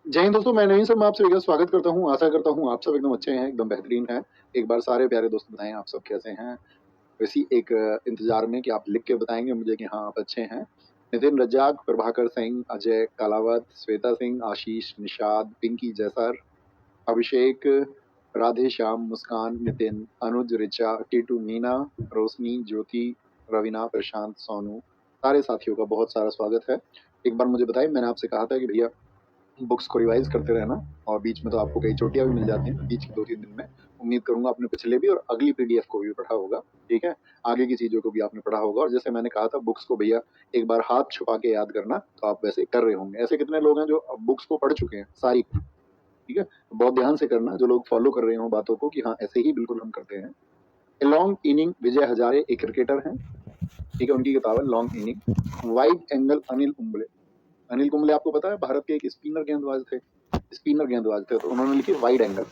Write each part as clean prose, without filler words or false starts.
जय हिंद दोस्तों, मैं नवीन सर, मैं आपसे विगत स्वागत करता हूँ। आशा करता हूँ आप सब एकदम अच्छे हैं, एकदम बेहतरीन हैं। एक बार सारे प्यारे दोस्त बताएं आप सब कैसे हैं। इसी एक इंतजार में कि आप लिख के बताएंगे मुझे कि हाँ आप अच्छे हैं। नितिन रज्जाक, प्रभाकर सिंह, अजय कालावत, श्वेता सिंह, आशीष, निषाद, पिंकी जैसर, अभिषेक, राधे श्याम, मुस्कान, नितिन, अनुज, ऋचा, टीटू, मीना, रोशनी, ज्योति, रवीना, प्रशांत, सोनू, सारे साथियों का बहुत सारा स्वागत है। एक बार मुझे बताइए, मैंने आपसे कहा था कि भैया बुक्स को रिवाइज करते रहना, और बीच में तो आपको कई चोटियां भी मिल जाती हैं बीच के 2-3 दिन में। उम्मीद करूंगा आपने पिछले भी और अगली पीडीएफ को भी पढ़ा होगा, ठीक है। आगे की चीजों को भी आपने पढ़ा होगा, और जैसे मैंने कहा था बुक्स को भैया एक बार हाथ छुपा के याद करना, तो आप वैसे कर रहे होंगे। ऐसे कितने लोग हैं जो बुक्स को पढ़ चुके हैं सारी, ठीक है। तो बहुत ध्यान से करना जो लोग फॉलो कर रहे हो बातों को, कि हाँ ऐसे ही बिल्कुल हम करते हैं। लॉन्ग इनिंग, विजय हजारे एक क्रिकेटर हैं, ठीक है, उनकी किताब है long inning. Wide angle, Anil Kumble. Anil Kumble आपको पता है भारत के एक स्पिनर गेंदबाज थे, स्पिनर गेंदबाज थे, तो उन्होंने लिखी wide angle.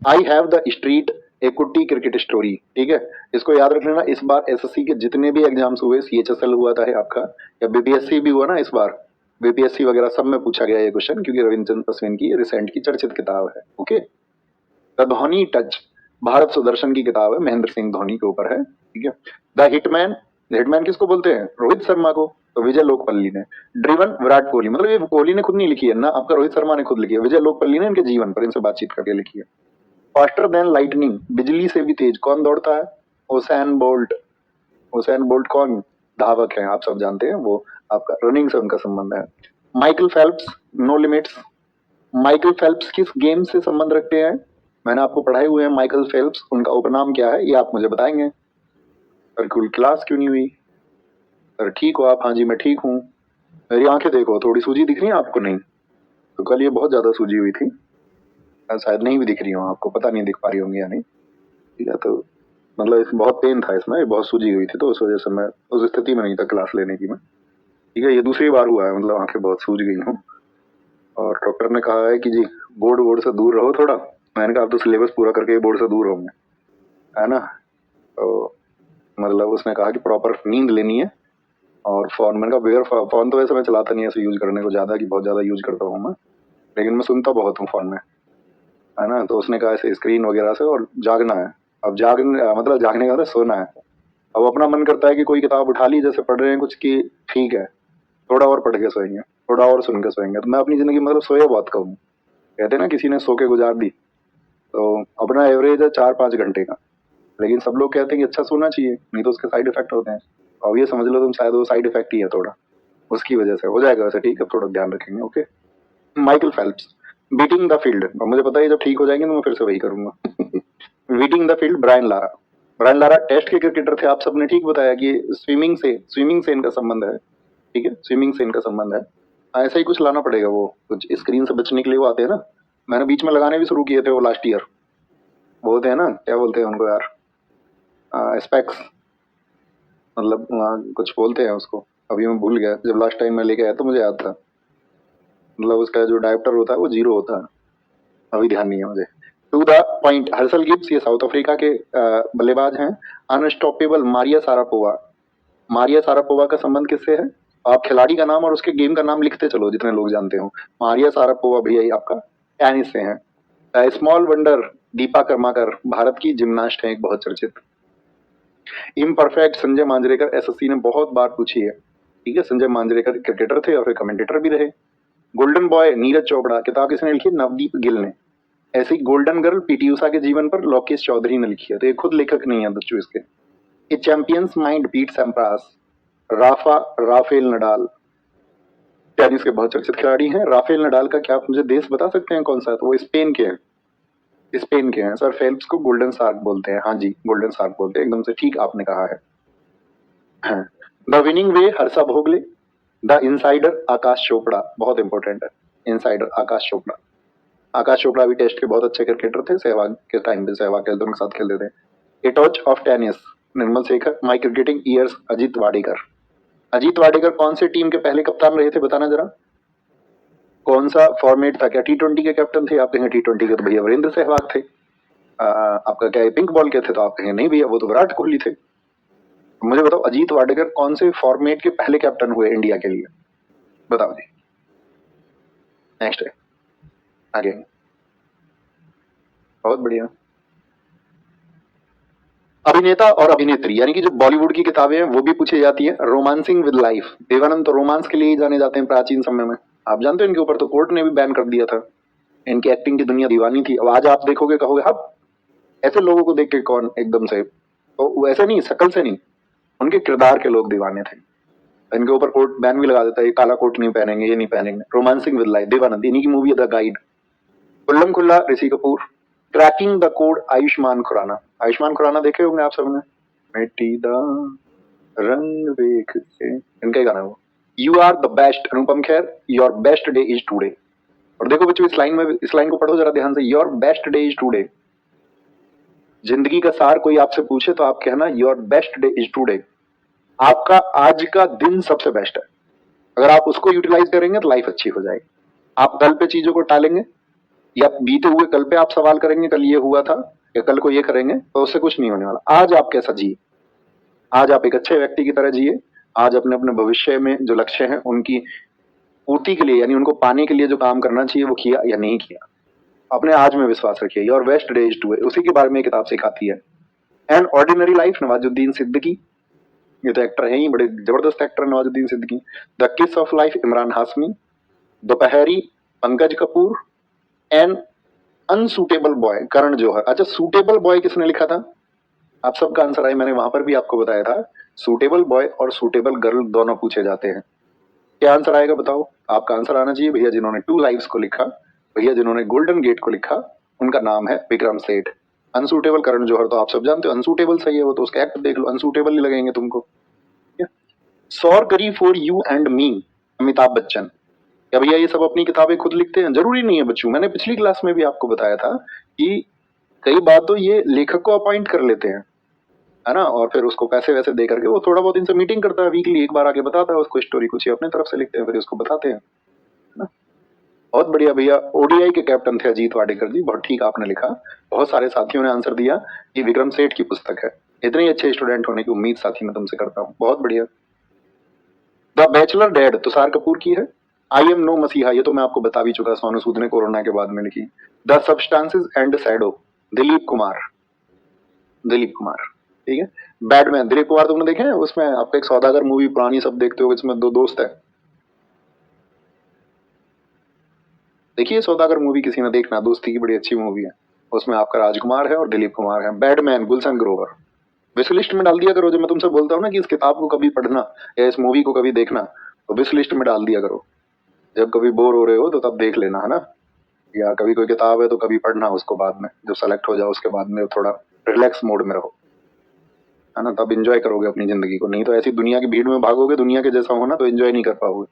I have the street, a Kutty cricket story, ठीक है। इसको याद रख लेना। इस बार एसएससी के जितने भी एग्जाम्स हुए, सीएचएसएल हुआ था आपका, या बीपीएससी भी हुआ ना इस बार, बीपीएससी वगैरह सब में पूछा गया ये क्वेश्चन, क्योंकि रविंद्र चंद्र अश्विन की रिसेंट की चर्चित किताब है। Okay. The Dhoni touch, Bharat Sudarshan की किताब है, महेंद्र सिंह धोनी के ऊपर है, ठीक है। द हिटमैन, हिटमैन किसको बोलते हैं? रोहित शर्मा को, तो विजय लोकपल्ली ने। ड्रिवन, विराट कोहली, मतलब ये कोहली ने खुद नहीं लिखी है ना, आपका रोहित शर्मा ने खुद लिखी है, विजय लोकपल्ली ने इनके जीवन पर इनसे बातचीत करके लिखी है। फास्टर देन लाइटनिंग, बिजली से भी तेज कौन दौड़ता है? ओसैन बोल्ट। ओसैन बोल्ट कौन? धावक है, आप सब जानते हैं, वो आपका रनिंग से उनका संबंध है। Michael Phelps, no limits. Michael Phelps किस गेम से संबंध रखते हैं? मैंने आपको पढ़ाए हुए हैं माइकल फेल्प्स, उनका उपनाम क्या है ये आप मुझे बताएंगे। सर कुल क्लास क्यों नहीं हुई? सर ठीक हो आप? हाँ जी मैं ठीक हूँ। मेरी आंखें देखो, थोड़ी सूजी दिख रही है आपको? नहीं तो कल ये बहुत ज्यादा सूजी हुई थी, शायद नहीं भी दिख रही हो आपको, पता नहीं दिख पा रही होंगी या नहीं, ठीक है। तो मतलब बहुत पेन था इसमें, बहुत सूजी हुई थी, तो उस वजह से मैं उस स्थिति में नहीं था क्लास लेने की मैं, ठीक है। ये दूसरी बार हुआ है, मतलब आंखें बहुत सूज गई हूँ, और डॉक्टर ने कहा है कि जी बोर्ड बोर्ड से दूर रहो थोड़ा। मैंने कहा अब तो सिलेबस पूरा करके बोर्ड से दूर होंगे, है ना। तो मतलब उसने कहा कि प्रॉपर नींद लेनी है, और फोन, मैंने कहा बगैर फोन तो वैसे मैं चलाता नहीं ऐसे यूज करने को ज्यादा, कि बहुत ज्यादा यूज करता हूँ मैं, लेकिन मैं सुनता बहुत हूँ फोन में, है ना। तो उसने कहा ऐसे स्क्रीन वगैरह से, और जागना है। अब जागने मतलब जागने का मतलब सोना है। अब अपना मन करता है कि कोई किताब उठा ली, जैसे पढ़ रहे हैं कुछ, की ठीक है थोड़ा और पढ़ के सोएंगे, थोड़ा और सुन के सोएंगे। तो मैं अपनी जिंदगी मतलब सोए बहुत कम हूँ। कहते हैं ना किसी ने सो के गुजार दी, तो अपना एवरेज है 4-5 घंटे का, लेकिन सब लोग कहते हैं कि अच्छा सोना चाहिए, नहीं तो उसके साइड इफेक्ट होते हैं। अब ये समझ लो तुम, शायद वो साइड इफेक्ट ही है थोड़ा, उसकी वजह से हो जाएगा वैसे, ठीक है, थोड़ा ध्यान रखेंगे। Okay. Michael Phelps, beating the field, और मुझे पता है जब ठीक हो जाएंगे तो मैं फिर से वही करूंगा। Beating the field, Brian Lara. Brian Lara test के क्रिकेटर थे, आप सबने ठीक बताया कि स्विमिंग से इनका संबंध है, ठीक है, स्विमिंग से इनका संबंध है। ऐसा ही कुछ लाना पड़ेगा, वो कुछ स्क्रीन से बचने के लिए वो आते हैं ना, मैंने बीच में लगाने भी शुरू किए थे वो लास्ट ईयर, बोलते हैं ना, क्या बोलते हैं उनको यार, स्पेक्स, मतलब कुछ बोलते हैं उसको, अभी मैं भूल गया, जब लास्ट टाइम मैं लेके आया तो मुझे याद था, मतलब उसका जो डायप्टर होता है वो 0 होता है, अभी ध्यान नहीं है मुझे। टू द पॉइंट, हर्सल गिब्स, ये साउथ अफ्रीका के बल्लेबाज हैं। Unstoppable, Maria Sharapova. Maria Sharapova का संबंध किससे है? आप खिलाड़ी का नाम और उसके गेम का नाम लिखते चलो जितने लोग जानते हो। मारिया सारापोवा भैया ये आपका टेनिस से है। स्मॉल वंडर, दीपा कर्माकर, भारत की जिम्नास्ट है एक बहुत चर्चित। इम्परफेक्ट, संजय मांजरेकर, एसएससी ने बहुत बार पूछी है, ठीक है। संजय मांजरेकर क्रिकेटर थे और फिर कमेंटेटर भी रहे। गोल्डन बॉय, नीरज चोपड़ा, किताब किसने लिखी? नवदीप गिल ने। ऐसे ही गोल्डन गर्ल, पीटी उषा के जीवन पर लोकेश चौधरी ने लिखी है, तो ये खुद लेखक नहीं है बच्चों इसके। A champion's mind Pete Sampras, Rafael Nadal, tennis के बहुत चर्चित खिलाड़ी हैं। राफेल नडाल का क्या आप मुझे देश बता सकते हैं कौन सा है? तो वो स्पेन के हैं, स्पेन के हैं सर। फेल्प्स को गोल्डन शार्क बोलते हैं, हाँ जी गोल्डन शार्क बोलते हैं, एकदम से ठीक आपने कहा है। The winning way, Harsha Bhogle. The insider, Aakash Chopra, बहुत इंपॉर्टेंट है, इनसाइडर आकाश चोपड़ा। आकाश चोपड़ा भी टेस्ट के बहुत अच्छे क्रिकेटर थे, सहवाग के टाइम पे सहवाग के दोनों के साथ खेलते थे। A touch of tennis, Nirmal Shekhar. My cricketing years, Ajit Wadekar. Ajit Wadekar कौन से टीम के पहले कप्तान रहे थे बताना जरा, कौन सा फॉर्मेट था? क्या T20 के कैप्टन थे? आप कहेंगे T20 के तो भैया वीरेंद्र सहवाग थे। आपका क्या पिंक बॉल के थे? तो आप कहेंगे नहीं भैया वो तो विराट कोहली थे। मुझे बताओ अजीत वाडेकर कौन से फॉर्मेट के पहले कैप्टन हुए इंडिया के लिए, बताओ जी। नेक्स्ट है, आगे बहुत बढ़िया। अभिनेता और अभिनेत्री यानी कि जो बॉलीवुड की किताबें हैं वो भी पूछी जाती है। रोमांसिंग विद लाइफ, देवानंद तो रोमांस के लिए ही जाने जाते हैं प्राचीन समय में। आप जानते हो इनके ऊपर तो कोर्ट ने भी बैन कर दिया था। इनकी एक्टिंग की दुनिया दीवानी थी। अब आज आप देखोगे कहोगे हाँ, ऐसे लोगों को देख के कौन एकदम से, तो वैसे नहीं, शकल से नहीं, उनके किरदार के लोग दीवाने थे। इनके ऊपर कोर्ट बैन भी लगा देता है, ये काला कोट नहीं पहनेंगे, ये नहीं पहनेंगे। रोमांसिंग विद लाइफ, देवानंद, इन्हीं की मूवी है the guide. Khullam Khulla, Rishi Kapoor. Cracking the code, Ayushmann Khurrana. Ayushmann Khurrana देखे होंगे आप सबने, मिट्टी दा रंग देख के, इनका ही गाना है वो। You are the best, Anupam Kher, your best day is today. और देखो बच्चों इस लाइन को पढ़ो जरा ध्यान से, your best day is today. जिंदगी का सार कोई आपसे पूछे तो आप कहना your best day is today. आपका आज का दिन सबसे बेस्ट है। अगर आप उसको यूटिलाइज करेंगे तो लाइफ अच्छी हो जाएगी। आप कल पे चीजों को टालेंगे या बीते हुए कल पे आप सवाल करेंगे कल ये हुआ था या कल को ये करेंगे, तो उससे कुछ नहीं होने वाला। आज आप कैसा जिए, आज आप एक अच्छे व्यक्ति की तरह जिए। आज अपने अपने भविष्य में जो लक्ष्य हैं उनकी पूर्ति के लिए, यानी उनको पाने के लिए जो काम करना चाहिए वो किया या नहीं किया। अपने आज में विश्वास रखिए। Your best day is today, उसी के बारे में किताब सिखाती है। An ordinary life, Nawazuddin Siddiqui. ये तो एक्टर है ही, बड़े जबरदस्त actor Nawazuddin Siddiqui. The kiss of life, Emraan Hashmi. Dopehri, Pankaj Kapur. An unsuitable boy, Karan Johar. अच्छा, सूटेबल बॉय किसने लिखा था? आप सबका आंसर आए, मैंने वहां पर भी आपको बताया था। सूटेबल बॉय और सूटेबल गर्ल दोनों पूछे जाते हैं। क्या आंसर आएगा बताओ? आपका आंसर आना चाहिए भैया जिन्होंने टू लाइव्स को लिखा, भैया जिन्होंने गोल्डन गेट को लिखा, उनका नाम है विक्रम सेठ। अनसूटेबल करण जौहर तो आप सब जानते हो, अनसूटेबल सही है वो तो, उसका एक्ट देख लो, अनसूटेबल ही लगेंगे तुमको। सौर करी for you and me, Amitabh Bachchan. क्या भैया ये सब अपनी किताबें खुद लिखते हैं? जरूरी नहीं है बच्चों, मैंने पिछली क्लास में भी आपको बताया था कि कई बार तो ये लेखक को अपॉइंट कर लेते हैं, है ना, और फिर उसको पैसे वैसे दे करके वो थोड़ा बहुत इनसे मीटिंग करता है, वीकली एक बार आके बताता है उसको स्टोरी, कुछ ही अपने तरफ से लिखते हैं फिर उसको बताते हैं, है ना। बहुत बढ़िया भैया। ओडीआई के कैप्टन थे अजीत वाडेकर जी, बहुत ठीक आपने लिखा। बहुत सारे साथियों ने आंसर दिया कि विक्रम सेठ की पुस्तक है। इतने अच्छे स्टूडेंट होने की उम्मीद साथी मैं तुमसे करता हूँ, बहुत बढ़िया। The bachelor dead, Tushar Kapoor की है। आई एम नो मसीहा, ये तो मैं आपको बता भी चुका, सोनू सूद ने कोरोना के बाद में लिखी। The substances and shadow, Dilip Kumar. Dilip Kumar, ठीक है। बैटमैन, दिलीप कुमार तुमने देखे हैं? उसमें आपका एक सौदागर मूवी पुरानी सब देखते हो, इसमें दो दोस्त है, देखिए सौदागर मूवी किसी ने देखना, दोस्ती की बड़ी अच्छी मूवी है। उसमें आपका राजकुमार है और दिलीप कुमार है। Batman, Gulshan Grover. Wish list में डाल दिया करो, जब मैं तुमसे बोलता हूँ ना कि इस किताब को कभी पढ़ना या इस मूवी को कभी देखना, तो विश लिस्ट में डाल दिया करो। जब कभी बोर हो रहे हो तो तब देख लेना, है ना। या कभी कोई किताब है तो कभी पढ़ना उसको बाद में, जब सेलेक्ट हो जाओ उसके बाद में थोड़ा रिलैक्स मोड में रहो, है ना, तब एंजॉय करोगे अपनी जिंदगी को। नहीं तो ऐसी दुनिया की भीड़ में भागोगे, दुनिया के जैसा होना, तो एंजॉय नहीं कर पाओगे।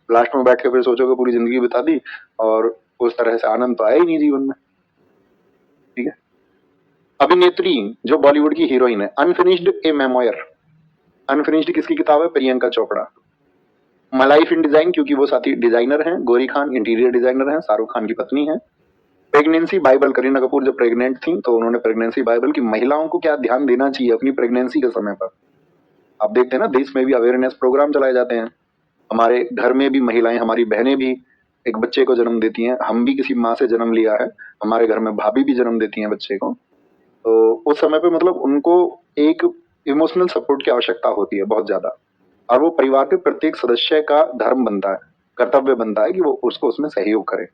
लास्ट में बैठ के फिर सोचोगे पूरी जिंदगी बिता दी और उस तरह से आनंद तो आया ही नहीं जीवन में, ठीक है। अभिनेत्री जो बॉलीवुड की हीरोइन है, अनफिनिश्ड ए मेमोयर। अनफिनिश्ड किसकी किताब है? Priyanka Chopra. My life in design, क्योंकि वो साथी डिजाइनर हैं। गौरी खान इंटीरियर डिजाइनर हैं, शाहरुख खान की पत्नी है। प्रेगनेंसी बाइबल, करीना कपूर जब प्रेग्नेंट थी तो उन्होंने प्रेगनेंसी बाइबल की महिलाओं को क्या ध्यान देना चाहिए अपनी प्रेगनेंसी के समय पर। आप देखते हैं ना, देश में भी अवेयरनेस प्रोग्राम चलाए जाते हैं। हमारे घर में भी महिलाएं, हमारी बहनें भी एक बच्चे को जन्म देती हैं। हम भी किसी माँ से जन्म लिया है, हमारे घर में भाभी भी जन्म देती हैं बच्चे को। तो उस समय पे मतलब उनको एक इमोशनल सपोर्ट की आवश्यकता होती है बहुत ज्यादा, और वो परिवार के प्रत्येक सदस्य का धर्म बनता है, कर्तव्य बनता है कि वो उसको उसमें सहयोग करे।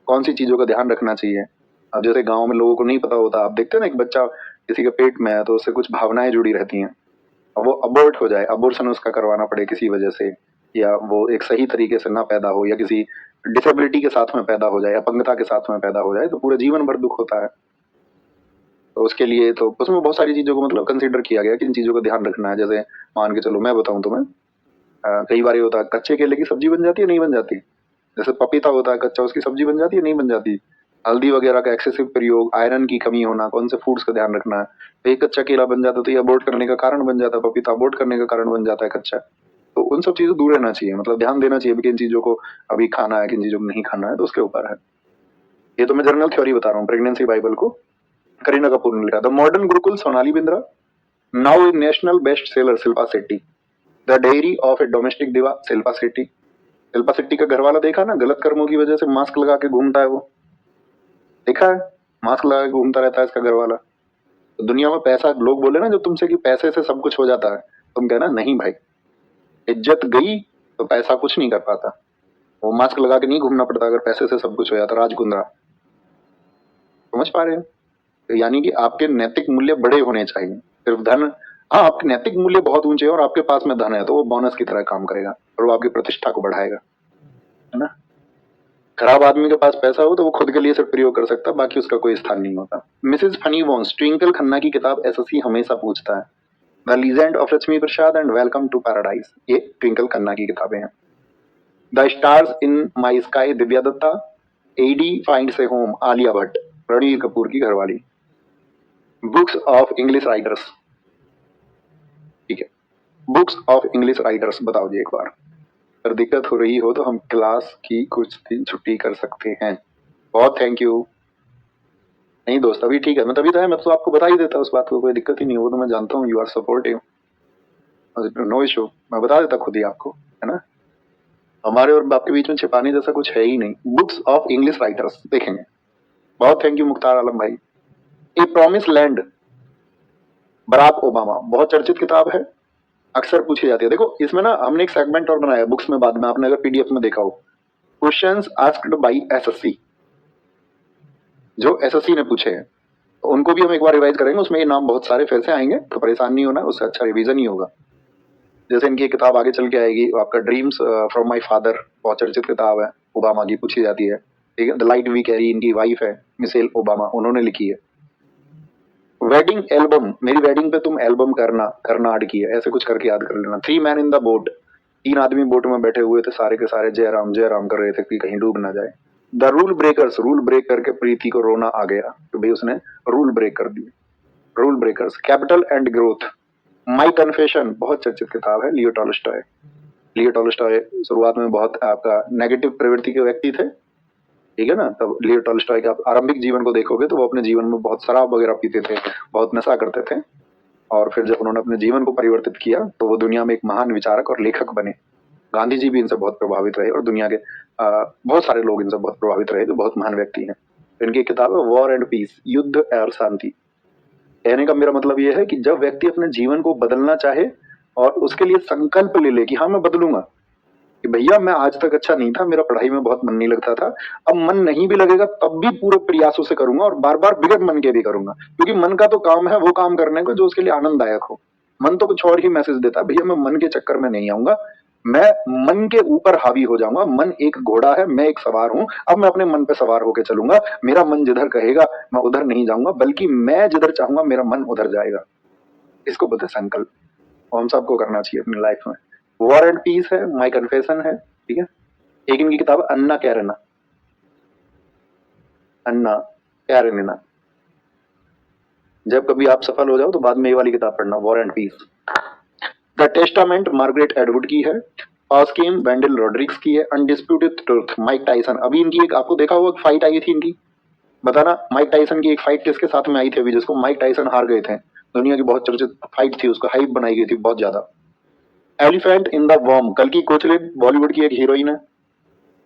कौन सी चीजों का ध्यान रखना चाहिए। अब जैसे गांव में लोगों को नहीं पता होता, आप देखते हैं ना, एक बच्चा किसी के पेट में है तो उससे कुछ भावनाएं जुड़ी रहती हैं। अब वो अबॉर्ट हो जाए, अबॉर्शन उसका करवाना पड़े किसी वजह से, या वो एक सही तरीके से ना पैदा हो, या किसी डिसेबिलिटी के साथ में पैदा हो जाए, अपंगता के साथ में पैदा हो जाए, तो पूरे जीवन भर दुख होता है। तो उसके लिए तो उसमें बहुत सारी चीजों को मतलब कंसीडर किया गया कि इन चीजों का ध्यान रखना है। जैसे मान के चलो, मैं बताऊं तुम्हें, कई बार ये होता है कच्चे केले की सब्जी बन जाती है, नहीं बन जाती। जैसे पपीता होता है कच्चा, उसकी सब्जी बन जाती है, नहीं बन जाती। हल्दी वगैरह का एक्सेसिव प्रयोग, आयरन की कमी होना, कौन से फूड्स का ध्यान रखना है। तो एक कच्चा केला बन जाता है तो ये अबॉर्ट करने का कारण बन जाता है, पपीता अबॉर्ट करने का कारण बन जाता है कच्चा। तो उन सब चीजों दूर रहना चाहिए, मतलब ध्यान देना चाहिए कि किन चीजों को अभी खाना है, किन चीजों को नहीं खाना है, तो उसके ऊपर है। ये तो मैं जनरल थ्योरी बता रहा हूँ। प्रेगनेंसी बाइबल को करीना कपूर ने लिखा। The modern Gurukul, Sonali Bindra. Now A national best seller, Shilpa Shetty. The dairy of A domestic दिवा, शिल्पा शेट्टी। शिल्पा शेट्टी का घरवाला देखा ना, गलत कर्मों की वजह से मास्क लगा के घूमता है वो, देखा है, मास्क लगा के घूमता रहता है इसका घर वाला। तो दुनिया में पैसा, लोग बोले ना जब तुमसे कि पैसे से सब कुछ हो जाता है, तुम कहना नहीं भाई, इज्जत गई तो पैसा कुछ नहीं कर पाता। वो मास्क लगा के नहीं घूमना पड़ता अगर पैसे से सब कुछ हो जाता। राजकुंद्रा, समझ पा रहे हो? तो यानी कि आपके नैतिक मूल्य बड़े होने चाहिए, सिर्फ धन। हाँ, आपके नैतिक मूल्य बहुत ऊंचे हैं और आपके पास में धन है तो वो बोनस की तरह काम करेगा और वो आपकी प्रतिष्ठा को बढ़ाएगा, है ना। खराब आदमी के पास पैसा हो तो वो खुद के लिए सिर्फ प्रयोग कर सकता है, बाकी उसका कोई स्थान नहीं होता। Mrs funnybones, Twinkle Khanna की किताब एसएससी हमेशा पूछता है। The legend of Lakshmi Prasad and welcome to paradise, ये ट्विंकल खन्ना की किताबें हैं। The stars in my sky, Divya Dutta. Eddie finds a home, Alia Bhatt, Ranbir Kapoor की घरवाली। बुक्स ऑफ इंग्लिश राइटर्स, ठीक है, बुक्स ऑफ इंग्लिश राइटर्स बताओ जी एक बार। अगर दिक्कत हो रही हो तो हम क्लास की कुछ दिन छुट्टी कर सकते हैं। बहुत थैंक यू। नहीं दोस्त, अभी ठीक है, मैं तभी तो है, मैं तो आपको बता ही देता उस बात को, कोई दिक्कत ही नहीं हो, तो मैं जानता हूँ you are supportive, no issue, मैं बता देता खुद ही आपको, है ना। हमारे और आपके बीच में छिपाने जैसा कुछ है ही नहीं। बुक्स ऑफ इंग्लिश राइटर्स देखेंगे। बहुत थैंक यू मुख्तार आलम भाई। A promise land, Barack Obama, बहुत चर्चित किताब है, अक्सर पूछी जाती है। देखो इसमें ना हमने एक सेगमेंट और बनाया बुक्स में, बाद में आपने अगर पीडीएफ में देखा हो, क्वेश्चंस आस्क्ड बाय एसएससी, जो एसएससी ने पूछे हैं, तो उनको भी हम एक बार रिवाइज करेंगे। उसमें ये नाम बहुत सारे फिर से आएंगे, तो परेशान नहीं होना, उससे अच्छा रिवीजन ही होगा। जैसे इनकी एक किताब आगे चल के आएगी आपका, ड्रीम्स फ्रॉम माय फादर, बहुत चर्चित किताब है, ओबामा की पूछी जाती है, ठीक है। द लाइट वी कैरी, इनकी वाइफ है मिशेल ओबामा, उन्होंने लिखी है। वेडिंग एल्बम, मेरी वेडिंग पे तुम एल्बम करना, करना ऐड की है, ऐसे कुछ करके याद कर लेना। Three man in the boat, तीन आदमी बोट में बैठे हुए थे, सारे के सारे जय राम कर रहे थे कि कहीं डूब ना जाए। The rule breakers, rule break करके प्रीति को रोना आ गया तो भाई उसने रूल ब्रेक कर दिए। Rule breakers, capital and growth, my confession, बहुत चर्चित किताब है, लियो टॉलस्टॉय। लियो टॉलस्टॉय शुरुआत में बहुत आपका नेगेटिव प्रवृत्ति के व्यक्ति थे, ठीक है ना। तब लियो टॉलस्टॉय के आप आरंभिक जीवन को देखोगे तो वो अपने जीवन में बहुत शराब वगैरह पीते थे, बहुत नशा करते थे, और फिर जब उन्होंने अपने जीवन को परिवर्तित किया तो वो दुनिया में एक महान विचारक और लेखक बने। गांधी जी भी इनसे बहुत प्रभावित रहे और दुनिया के बहुत सारे लोग इनसे बहुत प्रभावित रहे, जो बहुत महान व्यक्ति हैं। इनकी किताब है वॉर एंड पीस, युद्ध और शांति। कहने का मेरा मतलब ये है कि जब व्यक्ति अपने जीवन को बदलना चाहे और उसके लिए संकल्प ले ले कि हाँ मैं बदलूंगा, कि भैया मैं आज तक अच्छा नहीं था, मेरा पढ़ाई में बहुत मन नहीं लगता था, अब मन नहीं भी लगेगा तब भी पूरे प्रयासों से करूंगा और बार बार बिगड़ मन के भी करूंगा, क्योंकि मन का तो काम है वो काम करने को जो उसके लिए आनंददायक हो। मन तो कुछ और ही मैसेज देता है, भैया मैं मन के चक्कर में नहीं आऊंगा, मैं मन के ऊपर हावी हो जाऊंगा। मन एक घोड़ा है, मैं एक सवार हूं, अब मैं अपने मन पे सवार होकर चलूंगा। मेरा मन जिधर कहेगा मैं उधर नहीं जाऊंगा, बल्कि मैं जिधर चाहूंगा मेरा मन उधर जाएगा। इसको बोलते हैं संकल्प, और हम सबको करना चाहिए अपनी लाइफ में। वॉर एंड पीस है, माई कन्फेशन है, ठीक है। एक इनकी किताब है अन्ना कैरेना, अन्ना कैरेनिना। जब कभी आप सफल हो जाओ तो बाद में ये वाली किताब पढ़ना, war and peace. The testament Margaret Atwood की है। ऑस्किम वेंडल रॉड्रिक्स की है। Undisputed truth, Mike Tyson. अभी इनकी एक आपको देखा होगा फाइट आई थी इनकी, बताना माइक टाइसन की एक फाइट किसके साथ में आई थी अभी, जिसको माइक टाइसन हार गए थे। दुनिया की बहुत चर्चित फाइट थी, उसको हाइप बनाई गई थी बहुत ज्यादा। एलिफेंट इन द वॉर्म, कल की कोचले, बॉलीवुड की एक हीरोइन है,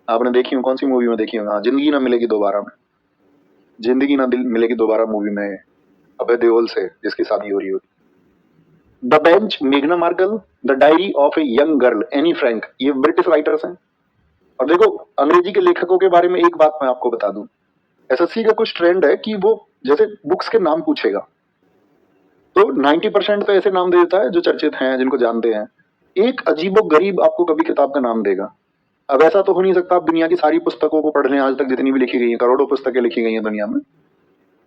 आपने देखी हो, कौन सी मूवी में देखी हो? हाँ, जिंदगी ना मिलेगी दोबारा में, जिंदगी ना मिलेगी दोबारा मूवी में अभय देओल से जिसकी शादी हो रही होती। द बेंच, मेघना Markle. The diary of a young girl, Anne Frank, ये ब्रिटिश राइटर्स हैं। और देखो अंग्रेजी के लेखकों के बारे में एक बात मैं आपको बता दूं, एसएससी का कुछ ट्रेंड है कि वो जैसे बुक्स के नाम पूछेगा तो 90% तो ऐसे नाम दे देता है जो चर्चित हैं, जिनको जानते हैं। एक अजीबो गरीब आपको कभी किताब का नाम देगा। अब ऐसा तो हो नहीं सकता आप दुनिया की सारी पुस्तकों को पढ़ लें, आज तक जितनी भी लिखी गई हैं, करोड़ों पुस्तकें लिखी गई हैं दुनिया में,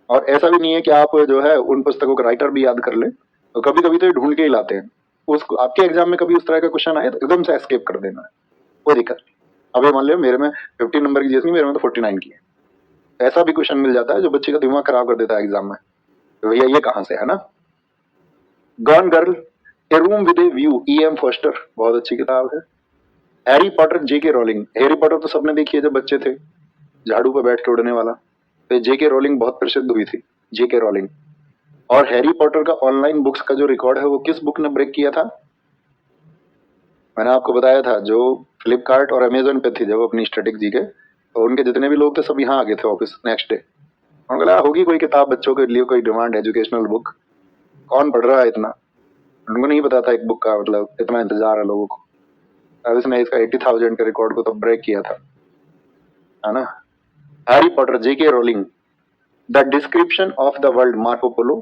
और ऐसा भी नहीं है कि आप जो है उन पुस्तकों का राइटर भी याद कर ले। तो कभी कभी तो ये ढूंढ के ही लाते हैं। उसको आपके एग्जाम में कभी उस तरह का क्वेश्चन आए तो एकदम से एस्केप कर देना है, कोई दिक्कत नहीं। अब ये मान लो मेरे में 15 नंबर की जीएस, मेरे में तो 49 की है। ऐसा भी क्वेश्चन मिल जाता है जो बच्चे का दिमाग खराब कर देता है एग्जाम में, तो भैया ये कहाँ से है ना। Gone girl, a room with a view, E M. Forster, बहुत अच्छी किताब है। Harry Potter, JK Rowling. Harry Potter तो सबने देखी है जब बच्चे थे, झाड़ू पे बैठ के उड़ने वाला, तो जेके रोलिंग बहुत प्रसिद्ध हुई थी, जेके रोलिंग। और हैरी पॉटर का ऑनलाइन बुक्स का जो रिकॉर्ड है वो किस बुक ने ब्रेक किया था? मैंने आपको बताया था, जो फ्लिपकार्ट और अमेजोन पे थी जब अपनी स्टैटिक जी के, तो उनके जितने भी लोग थे सब यहाँ आ गए थे ऑफिस नेक्स्ट डे। उन्होंने बोला होगी कोई किताब बच्चों के लिए, कोई डिमांड एजुकेशनल बुक, कौन पढ़ रहा है इतना। उनको नहीं पता था एक बुक का मतलब इतना इंतजार है लोगों को। अब इसने इसका 80,000 के रिकॉर्ड को तो ब्रेक किया था, है ना। Harry Potter, JK Rowling, the description of the world, Marco Polo,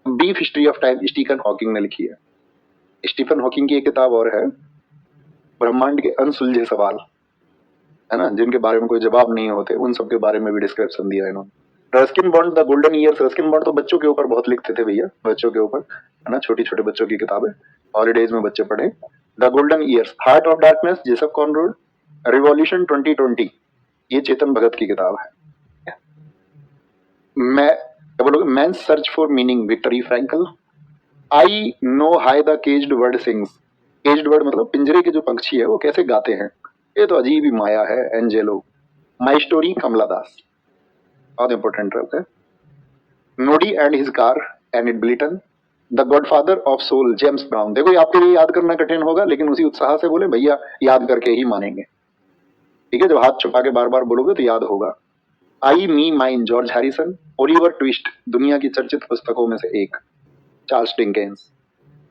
brief history of time, Stephen Hawking ने लिखी है। स्टीफन हॉकिंग की एक किताब और है, ब्रह्मांड के अनसुलझे सवाल, है ना, जिनके बारे में कोई जवाब नहीं होते, उन सब के बारे में भी डिस्क्रिप्शन दिया इन्होंने। Ruskin bond, the golden years, Ruskin bond तो बच्चों के ऊपर बहुत लिखते थे भैया, बच्चों के ऊपर, है ना, छोटी छोटे बच्चों की किताबें, हॉलीडेज में बच्चे पढ़े। The golden years, heart of darkness, Joseph Conrad, revolution 2020, ये चेतन भगत की किताब है। मैं क्या बोलोगे, man search for meaning, Viktor Frankl. I know why the caged bird sings, caged bird मतलब पिंजरे के जो पंछी है वो कैसे गाते हैं, ये तो अजीब ही माया है, एंजेलो। माई स्टोरी, कमला दास, बहुत इंपॉर्टेंट रहता है। Noddy and his car, Enid Blyton. The godfather of soul, James Brown. देखो ये आपके लिए याद करना कठिन होगा, लेकिन उसी उत्साह से बोले भैया याद करके ही मानेंगे, ठीक है। जब हाथ छुपा के बार बार बोलोगे तो याद होगा। I me mine, George Harrison. Oliver Twist, दुनिया की चर्चित पुस्तकों में से एक, चार्ल्स डिकेंस।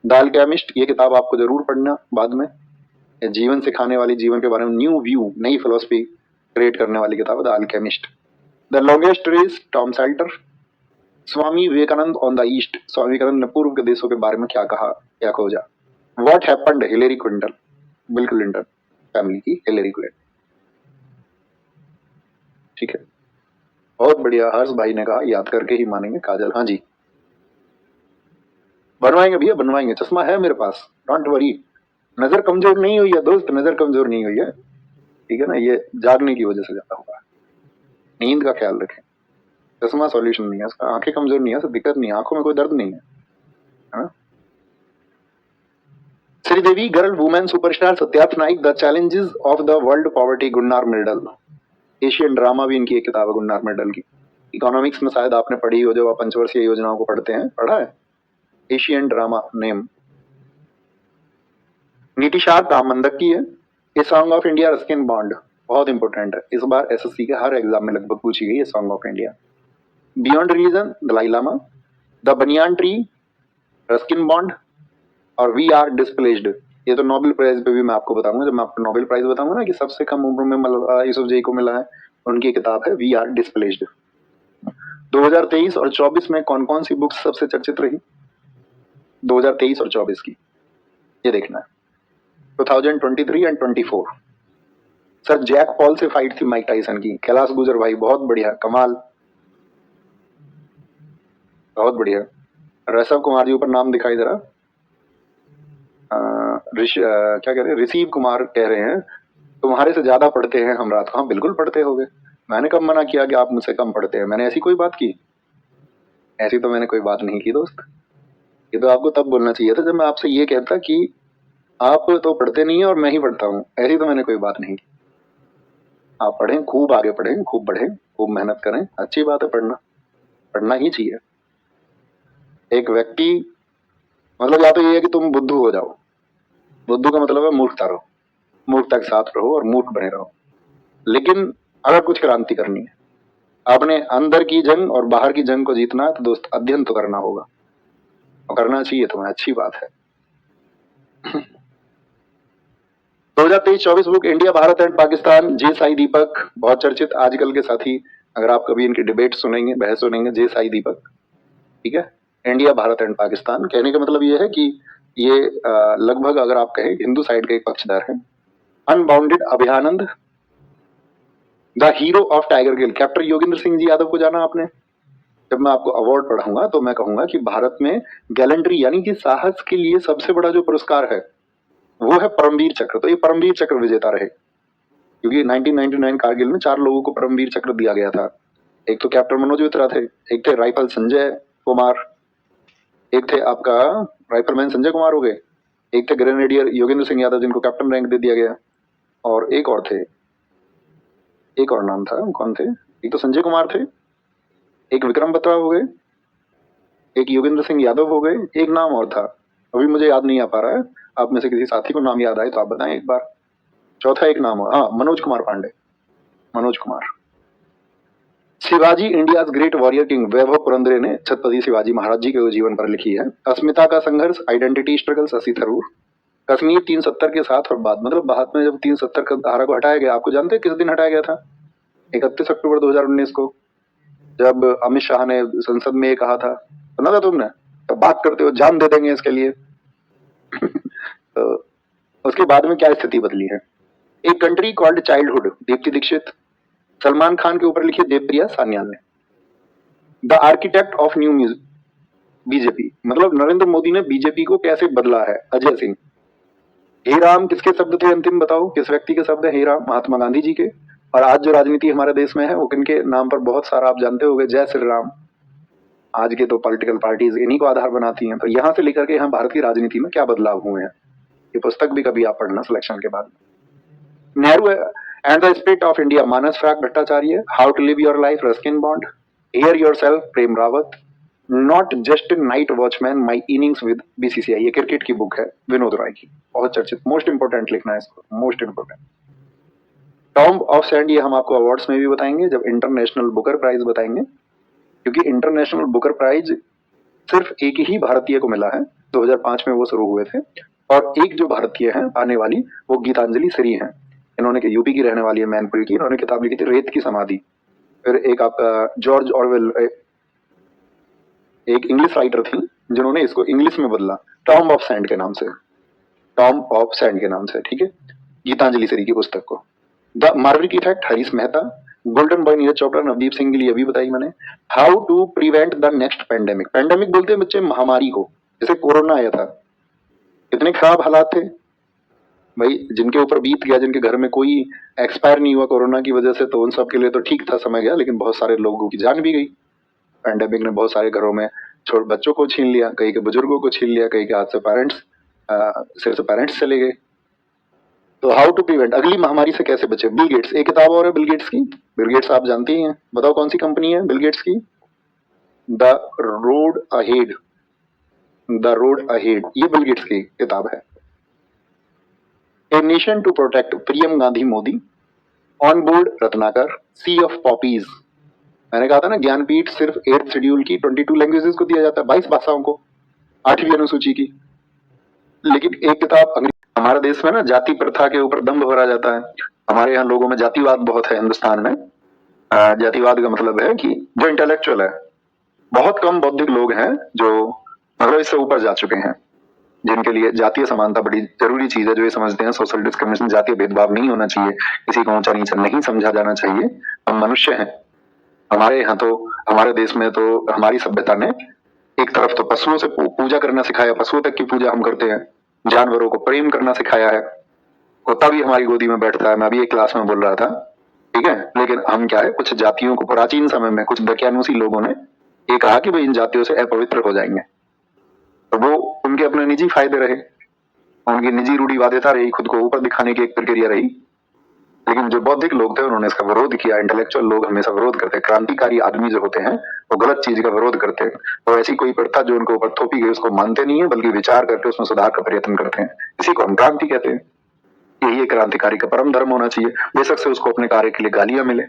द अल्केमिस्ट, ये किताब आपको जरूर पढ़ना बाद में, ये जीवन सिखाने वाली, जीवन के बारे में न्यू व्यू, नई फिलोसफी क्रिएट करने वाली किताब है the alchemist. The longest race, Tom Salter. Swami Vivekananda on the east, Swami Vivekananda ने पूर्व के देशों के बारे में क्या कहा, क्या खोजा। What happened, Hillary Clinton, bill Clinton family की हिलेरी क्लिंटन, ठीक है। बहुत बढ़िया, हर्ष भाई ने कहा याद करके ही मानेंगे, काजल, हाँ जी बनवाएंगे भैया बनवाएंगे, चश्मा है मेरे पास, डोंट वरी। नजर कमजोर नहीं हुई है दोस्त, नजर कमजोर नहीं हुई है, ठीक है ना, ये जागने की वजह से ज्यादा हुआ। नींद का ख्याल रखें, चश्मा सॉल्यूशन नहीं है उसका, आंखें कमजोर नहीं है, उससे दिक्कत नहीं है, आंखों में कोई दर्द नहीं है, है ना। Sridevi, girl, women superstar, Satyarth Naik, the challenges of the world poverty, Gunnar Myrdal. Asian drama भी इनकी एक किताब है गुन्नार मिर्डल की। इकोनॉमिक्स में शायद आपने पढ़ी हो, जब आप पंचवर्षीय योजनाओं को पढ़ते हैं, पढ़ा है, एशियन ड्रामा नेम। नीतिशार दामंदक की है। A song of India, Ruskin bond, बहुत इंपॉर्टेंट है, इस बार एसएससी के हर एग्जाम में लगभग पूछी गई है song of India. Beyond religion, Dalai Lama. The banyan tree, Ruskin Bond. और वी आर डिस्प्लेस्ड, ये तो नोबेल प्राइज पे भी मैं आपको बताऊंगा, जब मैं आपको नोबेल प्राइज बताऊंगा ना कि सबसे कम उम्र में मलाला यूसुफजई को मिला है, उनकी किताब है वी आर डिस्प्लेस्ड। 2023 और 24 में कौन कौन सी बुक्स सबसे चर्चित रही, 2023 और 24 की, ये देखना है। 2023 एंड 24, सर जैक पॉल से फाइट थी माइक टाइसन की, कैलाश गुजर भाई, बहुत बढ़िया, कमाल, बहुत बढ़िया। ऋषभ कुमार जी ऊपर नाम दिखाई दे रहा, क्या कह रहे हैं, ऋषिव कुमार कह रहे हैं तुम्हारे से ज्यादा पढ़ते हैं हम रात को। हाँ बिल्कुल पढ़ते होगे, मैंने कब मना किया कि आप मुझसे कम पढ़ते हैं, मैंने ऐसी कोई बात की, ऐसी तो मैंने कोई बात नहीं की दोस्त। ये तो आपको तब बोलना चाहिए था जब मैं आपसे ये कहता कि आप तो पढ़ते नहीं है और मैं ही पढ़ता हूँ, ऐसी तो मैंने कोई बात नहीं की। आप पढ़ें, खूब आगे पढ़ें, खूब बढ़ें, खूब मेहनत करें, अच्छी बात है, पढ़ना, पढ़ना ही चाहिए। एक व्यक्ति मतलब या तो ये है कि तुम बुद्धू हो जाओ, बुद्धू का मतलब है मूर्खता रहो, मूर्खता के साथ रहो और मूर्ख बने रहो। लेकिन अगर कुछ क्रांति करनी है, अपने अंदर की जंग और बाहर की जंग को जीतना है, तो दोस्त अध्ययन तो करना होगा, और करना चाहिए तुम्हें, अच्छी बात है। 2023-24 book, India Bharat and Pakistan, J Sai Deepak, बहुत चर्चित आजकल के साथी, अगर आप कभी इनकी डिबेट सुनेंगे, बहस सुनेंगे, जे साई दीपक, ठीक है। इंडिया भारत एंड पाकिस्तान कहने का मतलब ये है कि ये लगभग अगर आप कहें हिंदू साइड का एक पक्षधर है। Unbounded, Abhayanand. The hero of Tiger Hill, captain Yogendra Singh ji Yadav को जाना आपने। जब मैं आपको अवार्ड पढ़ाऊंगा तो मैं कहूंगा कि भारत में गैलेंट्री यानी कि साहस के लिए सबसे बड़ा जो पुरस्कार है वो है परमवीर चक्र, तो ये परमवीर चक्र विजेता रहे, क्योंकि 1999 कारगिल में 4 लोगों को परमवीर चक्र दिया गया था। एक तो कैप्टन मनोज मित्रा थे, एक थे राइफल संजय कुमार, एक थे आपका राइफलमैन संजय कुमार हो गए, एक थे ग्रेनेडियर योगेंद्र सिंह यादव जिनको कैप्टन रैंक दे दिया गया, और एक और थे, एक और नाम था, कौन थे, एक तो संजय कुमार थे, एक विक्रम बत्रा हो गए, एक योगेंद्र सिंह यादव हो गए, एक नाम और था, अभी मुझे याद नहीं आ पा रहा है, आप में से किसी साथी को नाम याद आए तो आप बताएं एक बार। चौथा एक नाम हो, हाँ Manoj Kumar Pandey, Manoj Kumar, Shivaji India great warrior king Vaibhav Purandare ने छत्रपति शिवाजी महाराज जी के जीवन पर लिखी है। अस्मिता का संघर्ष, आइडेंटिटी स्ट्रगल, शशि थरूर। कश्मीर 370 के साथ और बाद, मतलब बाद में जब 370 का धारा को हटाया गया, आपको जानते हैं किस दिन हटाया गया था? 31 अक्टूबर 2019 को, जब अमित शाह ने संसद में ये कहा था, सुना था तुमने? तो बात करते हो जान दे देंगे इसके लिए। तो उसके बाद में क्या स्थिति बदली है? एक country called childhood, Deepti Dixit. Salman Khan के ऊपर लिखी देवप्रिया सान्याल ने। The architect of new music BJP, मतलब नरेंद्र मोदी ने बीजेपी को कैसे बदला है, अजय सिंह। हे राम किसके शब्द थे अंतिम, बताओ किस व्यक्ति के शब्द है? हे राम महात्मा गांधी जी के। और आज जो राजनीति हमारे देश में है वो किनके नाम पर बहुत सारा आप जानते होंगे, जय श्री राम। आज के तो पॉलिटिकल पार्टीज इन्हीं को आधार बनाती हैं। तो यहाँ से लेकर के यहाँ भारत की राजनीति में क्या बदलाव हुए हैं, ये पुस्तक भी कभी आप पढ़ना सिलेक्शन के बाद। Nehru and the spirit of India, Manas Firaq Bhattacharya. How to live your life, Ruskin Bond. Hear yourself, Prem Rawat. Not just night watchman, my innings with BCCI, ये क्रिकेट की बुक है विनोद राय की, बहुत चर्चित, मोस्ट इंपोर्टेंट लिखना है इसको, most important. Tomb of sand, ये हम आपको अवार्ड्स में भी बताएंगे जब इंटरनेशनल बुकर प्राइज बताएंगे, क्योंकि इंटरनेशनल बुकर प्राइज सिर्फ एक ही भारतीय को मिला है, 2005 में वो शुरू हुए थे। और एक जो भारतीय है आने वाली, वो गीतांजलि श्री हैं। इन्होंने यूपी की रहने वाली है, मैनपुरी की। इन्होंने किताब लिखी थी रेत की समाधि। फिर एक आपका जॉर्ज ऑरवेल, एक इंग्लिश राइटर थी जिन्होंने इसको इंग्लिश में बदला, टॉम्ब ऑफ सैंड के नाम से, टॉम्ब ऑफ सैंड के नाम से, ठीक है, गीतांजलि श्री की पुस्तक को। The maverick effect, Harish Mehta. Golden boy, Neeraj Chopra, Navdeep Singh के लिए अभी बताई मैंने। How to prevent the next pandemic, pandemic बोलते हैं बच्चे महामारी को, जैसे कोरोना आया था, कितने खराब हालात थे भाई, जिनके ऊपर बीत गया, जिनके घर में कोई एक्सपायर नहीं हुआ कोरोना की वजह से, तो उन सब के लिए तो ठीक था, समय गया, लेकिन बहुत सारे लोगों की जान भी गई। पैंडेमिक ने बहुत सारे घरों में छोटे बच्चों को छीन लिया, कई के बुजुर्गों को छीन लिया, कई के हाथ से सिर से पेरेंट्स चले गए। तो हाउ टू प्रिवेंट, अगली महामारी से कैसे बचे। बिल गेट्स, एक किताब और है बिल गेट्स की। बिल गेट्स आप जानते ही हैं, बताओ कौन सी कंपनी है बिल गेट्स की? The road ahead, the road ahead, ये बिल गेट्स की किताब है। A nation to protect, Priyam Gandhi Modi. On board Ratnakar, sea of poppies. मैंने कहा था ना, ज्ञानपीठ सिर्फ 8th शेड्यूल की 22 लैंग्वेजेस को दिया जाता है, 22 भाषाओं को, 8वीं अनुसूची की। लेकिन एक किताब हमारे देश में ना जाति प्रथा के ऊपर दंभ भरा जाता है। हमारे यहाँ लोगों में जातिवाद बहुत है हिंदुस्तान में। जातिवाद का मतलब है कि जो इंटेलेक्चुअल है, बहुत कम बौद्धिक लोग हैं जो मतलब इससे ऊपर जा चुके हैं, जिनके लिए जातीय समानता बड़ी जरूरी चीज है, जो ये समझते हैं सोशल डिस्क्रिमिनेशन, जातीय भेदभाव नहीं होना चाहिए, किसी को ऊंचा नीचा नहीं समझा जाना चाहिए, हम मनुष्य हैं। हमारे यहाँ तो, हमारे देश में तो हमारी सभ्यता ने एक तरफ तो पशुओं से पूजा करना सिखाया, पशुओं तक की पूजा हम करते हैं, जानवरों को प्रेम करना सिखाया है, कुत्ता भी हमारी गोदी में बैठता है, मैं अभी एक क्लास में बोल रहा था, ठीक है। लेकिन हम क्या है, कुछ जातियों को प्राचीन समय में कुछ दकियानूसी लोगों ने ये कहा कि भाई इन जातियों से अपवित्र हो जाएंगे, तो वो उनके अपने निजी फायदे रहे, उनकी निजी रूढ़िवादिता रही, खुद को ऊपर दिखाने की एक प्रक्रिया रही। लेकिन जो बौद्धिक लोग थे उन्होंने इसका विरोध किया। इंटेलेक्चुअल लोग हमेशा विरोध करते हैं, क्रांतिकारी आदमी जो होते हैं वो गलत चीज का विरोध करते हैं। तो ऐसी कोई प्रथा जो उनके ऊपर थोपी गई उसको मानते नहीं है, बल्कि विचार करके उसमें सुधार का प्रयत्न करते हैं। इसी को हम क्रांति कहते हैं। यही एक क्रांतिकारी का परम धर्म होना चाहिए। बेशक से उसको अपने कार्य के लिए गालियां मिले,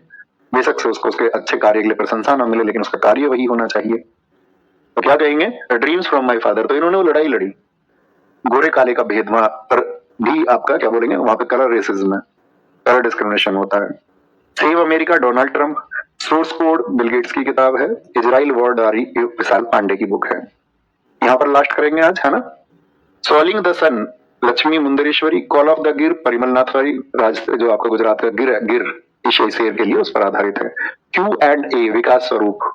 बेशक से उसको उसके अच्छे कार्य के लिए प्रशंसा न मिले, लेकिन उसका कार्य वही होना चाहिए। तो क्या कहेंगे, ड्रीम्स फ्रॉम माई फादर। तो इन्होंने वो लड़ाई लड़ी, गोरे काले का भेदभाव पर भी आपका क्या बोलेंगे, वहां पे कलर रेसिज्म है, कलर डिस्क्रिमिनेशन होता है। Save America, Donald Trump. Source code bill Gates की किताब है। इजराइल वॉर डायरी विशाल पांडे की बुक है। यहाँ पर लास्ट करेंगे आज, है ना। Sailing the sun, Lakshmi Mundreshwari. Call of the Gir, Parimal नाथवारी, जो आपका गुजरात का गिर है, गिर एशियाई शेर के लिए उस पर आधारित है। क्यू एंड ए, विकास स्वरूप,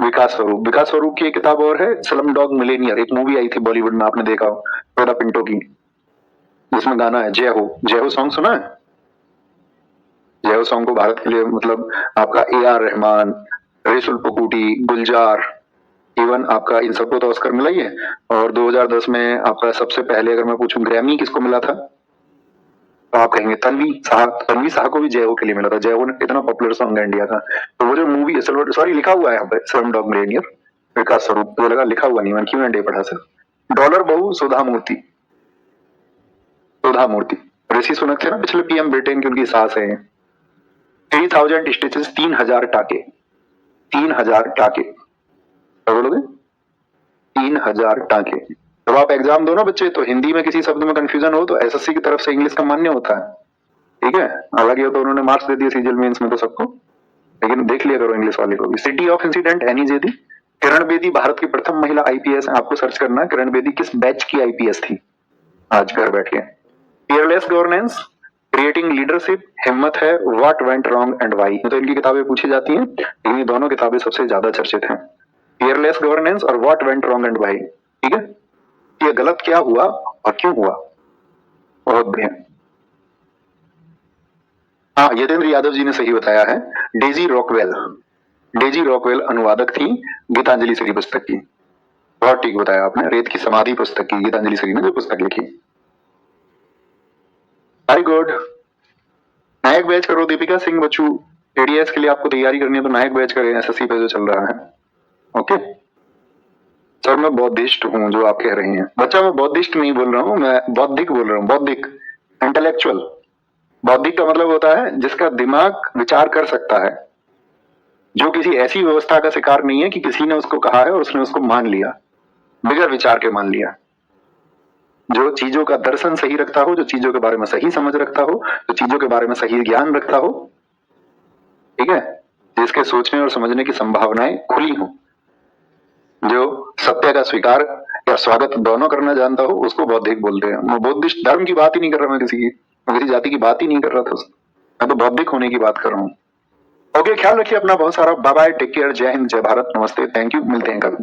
विकास स्वरूप, विकास स्वरूप की एक किताब और है, स्लम डॉग मिलेनियर। एक मूवी आई थी बॉलीवुड में, आपने देखा हो, वेदा पिंटो की, जिसमें गाना है जय हो। जय हो सॉन्ग सुना है? जय हो सॉन्ग को भारत के लिए मतलब आपका AR रहमान, रेसुल पुकुटी, गुलजार, इवन आपका इन सबको तो ऑस्कर मिला ही है। और 2010 में आपका सबसे पहले अगर मैं पूछूं ग्रैमी किसको मिला था, तो आप कहेंगे तन्वी शाह। तन्वी शाह को भी जय हो के लिए मिला था। जय हो इतना पॉपुलर सॉन्ग है इंडिया का। तो वो जो मूवी है, सॉरी लिखा हुआ है यहाँ पे, स्लम डॉग मिलेनियर, विकास स्वरूप, मुझे लगा लिखा हुआ नहीं, मैंने क्यों एंड पढ़ा सर। डॉलर बहू, सुधा मूर्ति, सुधा मूर्ति, ऋषि सुनक थे ना पिछले PM ब्रिटेन की, उनकी सास है। 3000 स्टिचेस, 3000 टाके, 3000 टाके, क्या बोलोगे? 3000 टाके। जब आप एग्जाम दो ना बच्चे, तो हिंदी में किसी शब्द में कंफ्यूजन हो तो एसएससी की तरफ से इंग्लिश का मान्य होता है, ठीक है। हालांकि तो उन्होंने मार्क्स दे दिए सीजीएल मेंस में तो सबको, लेकिन देख लिया करो इंग्लिश वाले को भी। City of incident any जेदी, Kiran Bedi Bharat की प्रथम महिला आईपीएस है। आपको सर्च करना है किरण बेदी किस बैच की आईपीएस थी, आज घर बैठ के। फियरलेस गवर्नेंस, क्रिएटिंग लीडरशिप, हिम्मत है, what went wrong and why. तो इनकी किताबें पूछी जाती हैं, लेकिन ये दोनों किताबें सबसे ज्यादा चर्चित हैं, फियरलेस गवर्नेंस और what went wrong and why, ठीक है। ये गलत क्या हुआ और क्यों हुआ, बहुत बढ़िया। हाँ, यतेंद्र यादव जी ने सही बताया है, डेजी रॉकवेल, डेजी रॉकवेल अनुवादक थी गीतांजलि श्री पुस्तक की, बहुत ठीक बताया आपने, रेत की समाधि पुस्तक की गीतांजलि श्री ने जो पुस्तक लिखी। Very good. नायक बैच करो दीपिका सिंह बच्चू, एडीएस के लिए आपको तैयारी करनी है तो नायक बैच करें, एसएससी पे जो चल रहा है। ओके सर, मैं बौद्धिस्ट हूँ जो आप कह रही हैं। बच्चा मैं बौद्धिस्ट नहीं बोल रहा हूँ, मैं बौद्धिक बोल रहा हूँ, बौद्धिक, इंटेलेक्चुअल। बौद्धिक का मतलब होता है जिसका दिमाग विचार कर सकता है, जो किसी ऐसी व्यवस्था का शिकार नहीं है कि किसी ने उसको कहा है और उसने उसको मान लिया, बगैर विचार के मान लिया। जो चीजों का दर्शन सही रखता हो, जो चीजों के बारे में सही समझ रखता हो, जो चीजों के बारे में सही ज्ञान रखता हो, ठीक है, जिसके सोचने और समझने की संभावनाएं खुली हो, जो सत्य का स्वीकार या स्वागत दोनों करना जानता हो, उसको बौद्धिक बोलते हैं। मैं बौद्धिस्ट धर्म की बात ही नहीं कर रहा, मैं किसी जाति की बात ही नहीं कर रहा था, मैं तो बौद्धिक होने की बात कर रहा हूँ। ओके, ख्याल रखिए अपना बहुत सारा, बाय बाय, टेक केयर, जय हिंद, जय भारत, नमस्ते, थैंक यू, मिलते हैं कल।